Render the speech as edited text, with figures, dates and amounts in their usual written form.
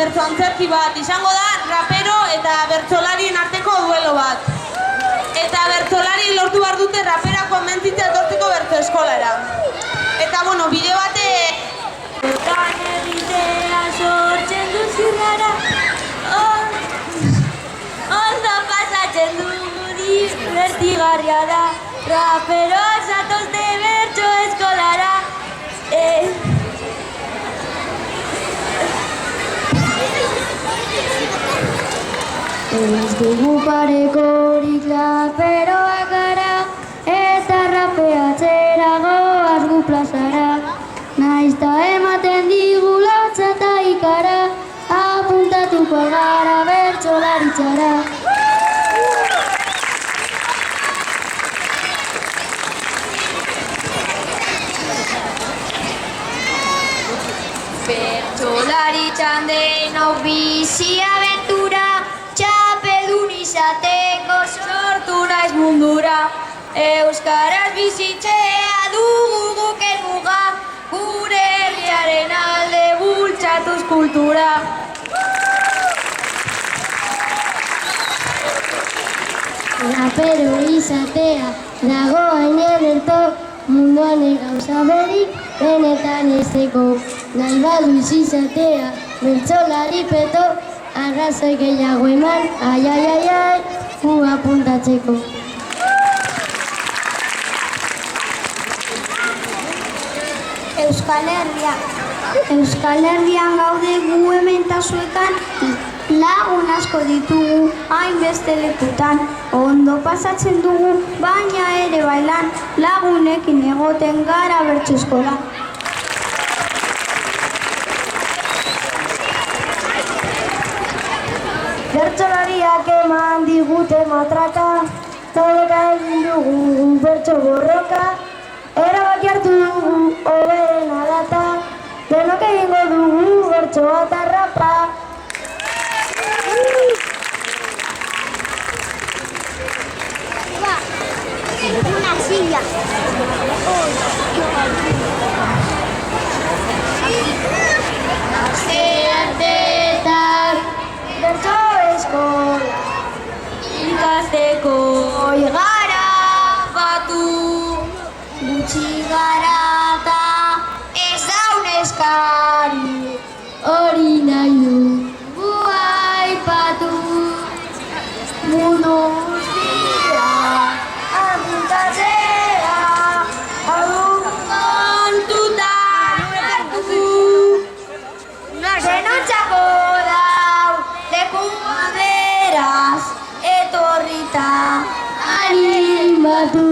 bertso antzerki bat izango da, rapero eta bertsolarien arteko duelo bat. Eta bertsolari lortu behar dute rapera konbentzitzea etortzeko bertso eskolara. Eta, bueno, bideo bate... Kan egitea sortzen du zirrara, ondo pasatzen du divertigarria da, rapero zatozte bertso eskolara. Ez dugu parekorik raperoak gara, eta rapeatzera goaz gu plazara. Naizta ematen digu lotza eta ikara, apuntatuko gara bertsolaritzara. Bertsolaritzan denok bizi abentura, txapeldun izateko sortu naiz mundura. Euskaraz bizitzea dugu guk helmuga, gure herriaren alde bultzatuz kultura. Rapero izatea dagoen ederto, munduan gauza berik benetan ezeko. Nahi badu izatea bertsolari peto, arrazoi gehiago eman, ai, ai, ai, ai, gu apuntatzeko. Euskal Herrian gaude gu hemen ta zuekan, lagun asko ditugu hainbeste lekutan, ondo pasatzen dugu baina ere bailan, lagunekin egoten gara bertso eskola. Bertsolariak eman digute matraka, toleka egin dugu bertso borroka, erabaki hartu dugu hoberena data, denok egingo dugu bertsoa eta rapa. Una silla. Astearteetan bertso eskola ikasteko gara batu, gutxi gara eta ez daun eskari, hori nahi dugu aipatu. Mundu guztia apuntatzea, hau kontutan hartu, denontzako dau leku beraz etorrita animatu.